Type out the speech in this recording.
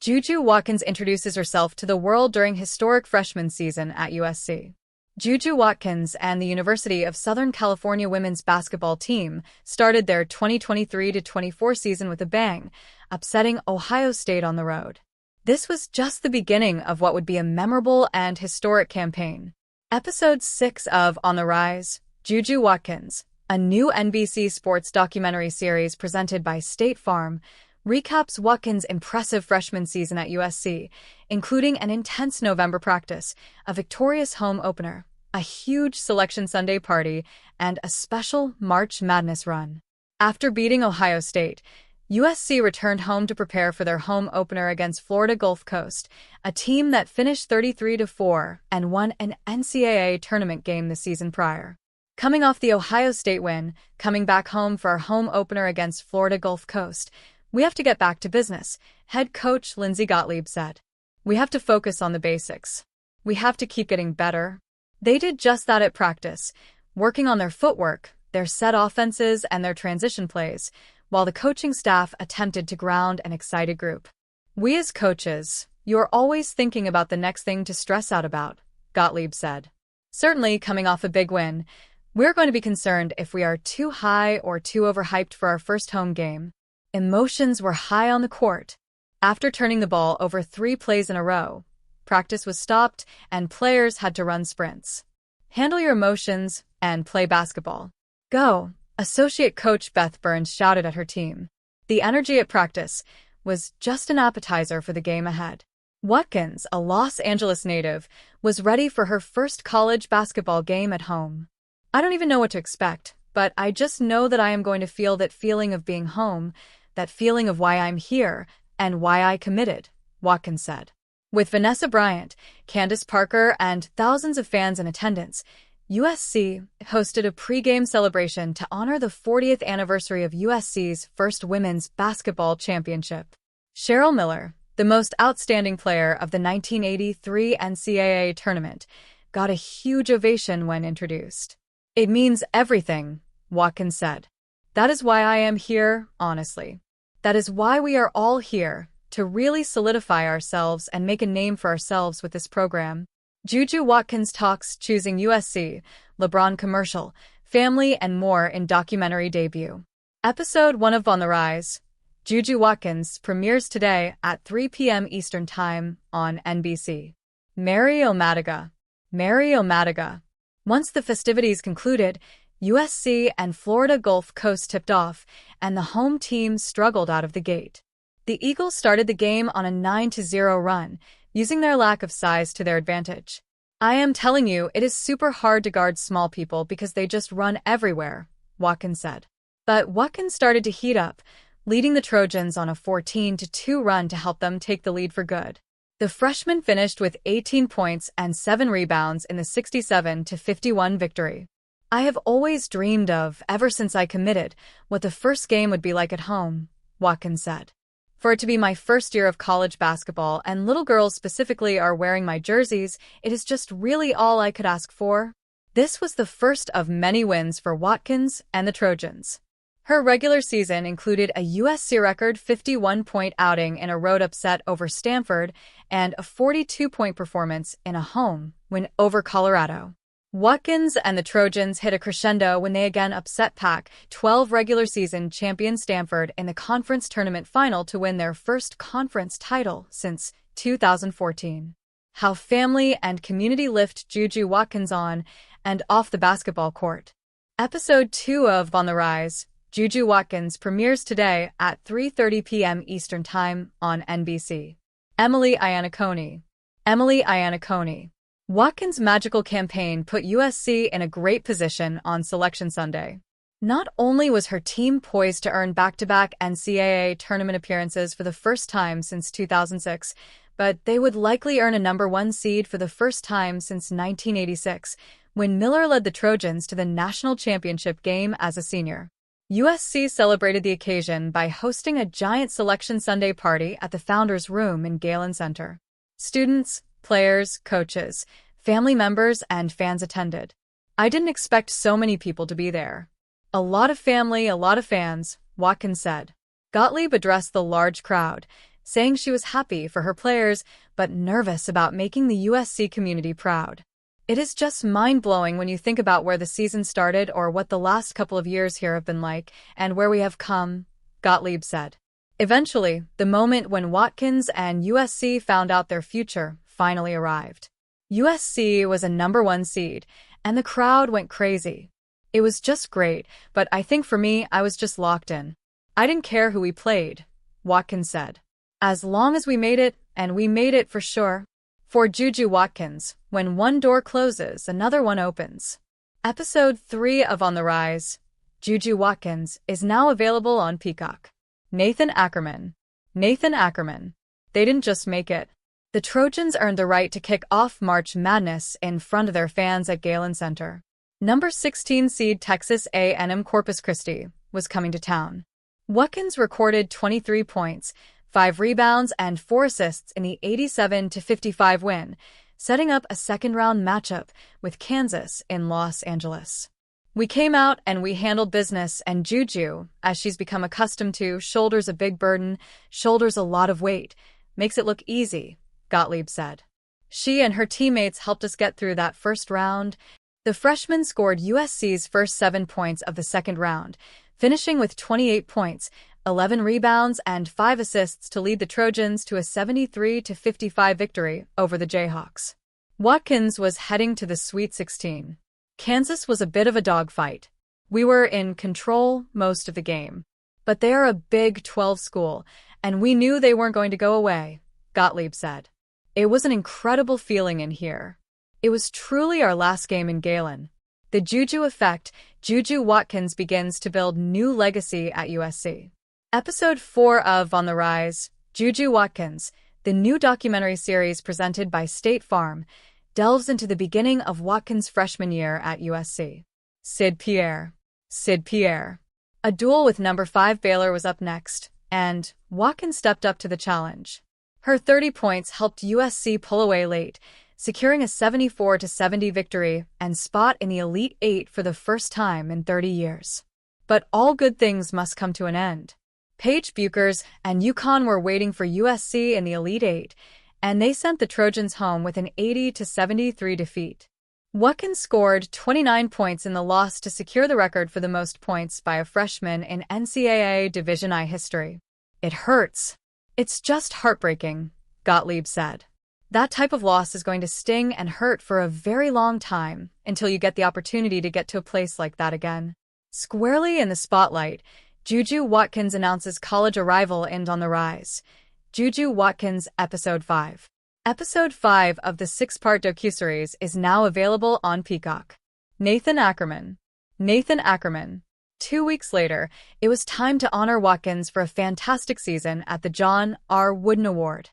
JuJu Watkins introduces herself to the world during historic freshman season at USC. JuJu Watkins and the University of Southern California women's basketball team started their 2023-24 season with a bang, upsetting Ohio State on the road. This was just the beginning of what would be a memorable and historic campaign. Episode 6 of On the Rise, JuJu Watkins, a new NBC sports documentary series presented by State Farm, recaps Watkins' impressive freshman season at USC, including an intense November practice, a victorious home opener, a huge Selection Sunday party, and a special March Madness run. After beating Ohio State, USC returned home to prepare for their home opener against Florida Gulf Coast, a team that finished 33-4 and won an NCAA tournament game the season prior. Coming off the Ohio State win, coming back home for our home opener against Florida Gulf Coast, we have to get back to business, head coach Lindsay Gottlieb said. We have to focus on the basics. We have to keep getting better. They did just that at practice, working on their footwork, their set offenses, and their transition plays, while the coaching staff attempted to ground an excited group. We as coaches, you're always thinking about the next thing to stress out about, Gottlieb said. Certainly, coming off a big win, we're going to be concerned if we are too high or too overhyped for our first home game. Emotions were high on the court. After turning the ball over 3 plays in a row, practice was stopped and players had to run sprints. Handle your emotions and play basketball. Go, Associate Coach Beth Burns shouted at her team. The energy at practice was just an appetizer for the game ahead. Watkins, a Los Angeles native, was ready for her first college basketball game at home. I don't even know what to expect, but I just know that I am going to feel that feeling of being home, that feeling of why I'm here and why I committed, Watkins said. With Vanessa Bryant, Candace Parker, and thousands of fans in attendance, USC hosted a pregame celebration to honor the 40th anniversary of USC's first women's basketball championship. Cheryl Miller, the most outstanding player of the 1983 NCAA tournament, got a huge ovation when introduced. It means everything, Watkins said. That is why I am here, honestly. That is why we are all here, to really solidify ourselves and make a name for ourselves with this program. JuJu Watkins talks choosing USC, LeBron commercial, family, and more in documentary debut. Episode 1 of On the Rise, JuJu Watkins premieres today at 3 p.m. Eastern Time on NBC. Mary Omadiga. Mary Omadiga. Once the festivities concluded, USC and Florida Gulf Coast tipped off, and the home team struggled out of the gate. The Eagles started the game on a 9-0 run, using their lack of size to their advantage. I am telling you, it is super hard to guard small people because they just run everywhere, Watkins said. But Watkins started to heat up, leading the Trojans on a 14-2 run to help them take the lead for good. The freshman finished with 18 points and 7 rebounds in the 67-51 victory. I have always dreamed of, ever since I committed, what the first game would be like at home, Watkins said. For it to be my first year of college basketball and little girls specifically are wearing my jerseys, it is just really all I could ask for. This was the first of many wins for Watkins and the Trojans. Her regular season included a USC record 51-point outing in a road upset over Stanford and a 42-point performance in a home win over Colorado. Watkins and the Trojans hit a crescendo when they again upset Pac-12 regular season champion Stanford in the conference tournament final to win their first conference title since 2014. How family and community lift JuJu Watkins on and off the basketball court. Episode 2 of On the Rise, JuJu Watkins premieres today at 3:30 p.m. Eastern Time on NBC. Emily Iannacone. Emily Iannacone. Watkins' magical campaign put USC in a great position on Selection Sunday. Not only was her team poised to earn back-to-back NCAA tournament appearances for the first time since 2006, but they would likely earn a number 1 seed for the first time since 1986, when Miller led the Trojans to the national championship game as a senior. USC celebrated the occasion by hosting a giant Selection Sunday party at the Founders Room in Galen Center. Students, players, coaches, family members, and fans attended. I didn't expect so many people to be there. A lot of family, a lot of fans, Watkins said. Gottlieb addressed the large crowd, saying she was happy for her players but nervous about making the USC community proud. It is just mind-blowing when you think about where the season started or what the last couple of years here have been like and where we have come, Gottlieb said. Eventually, the moment when Watkins and USC found out their future finally arrived. USC was a #1 seed, and the crowd went crazy. It was just great, but I think for me, I was just locked in. I didn't care who we played, Watkins said. As long as we made it, and we made it for sure. For JuJu Watkins, when one door closes, another one opens. Episode 3 of On the Rise, JuJu Watkins, is now available on Peacock. Nathan Ackerman. They didn't just make it. The Trojans earned the right to kick off March Madness in front of their fans at Galen Center. Number 16 seed Texas A&M Corpus Christi was coming to town. Watkins recorded 23 points, 5 rebounds, and 4 assists in the 87-55 win, setting up a second-round matchup with Kansas in Los Angeles. We came out and we handled business, and JuJu, as she's become accustomed to, shoulders a big burden, shoulders a lot of weight, makes it look easy, Gottlieb said. She and her teammates helped us get through that first round. The freshman scored USC's first 7 points of the second round, finishing with 28 points, 11 rebounds, and 5 assists to lead the Trojans to a 73-55 victory over the Jayhawks. Watkins was heading to the Sweet 16. Kansas was a bit of a dogfight. We were in control most of the game. But they are a Big 12 school, and we knew they weren't going to go away, Gottlieb said. It was an incredible feeling in here. It was truly our last game in Galen. The JuJu effect, JuJu Watkins begins to build new legacy at USC. Episode 4 of On the Rise, JuJu Watkins, the new documentary series presented by State Farm, delves into the beginning of Watkins' freshman year at USC. Sid Pierre. A duel with number 5 Baylor was up next, and Watkins stepped up to the challenge. Her 30 points helped USC pull away late, securing a 74-70 victory and spot in the Elite 8 for the first time in 30 years. But all good things must come to an end. Paige Buchers and UConn were waiting for USC in the Elite 8, and they sent the Trojans home with an 80-73 defeat. Watkins scored 29 points in the loss to secure the record for the most points by a freshman in NCAA Division I history. It hurts. It's just heartbreaking, Gottlieb said. That type of loss is going to sting and hurt for a very long time until you get the opportunity to get to a place like that again. Squarely in the spotlight, JuJu Watkins announces college arrival and On the Rise. JuJu Watkins Episode 5. Episode 5 of the 6-part docuseries is now available on Peacock. Nathan Ackerman. 2 weeks later, it was time to honor Watkins for a fantastic season at the John R. Wooden Award.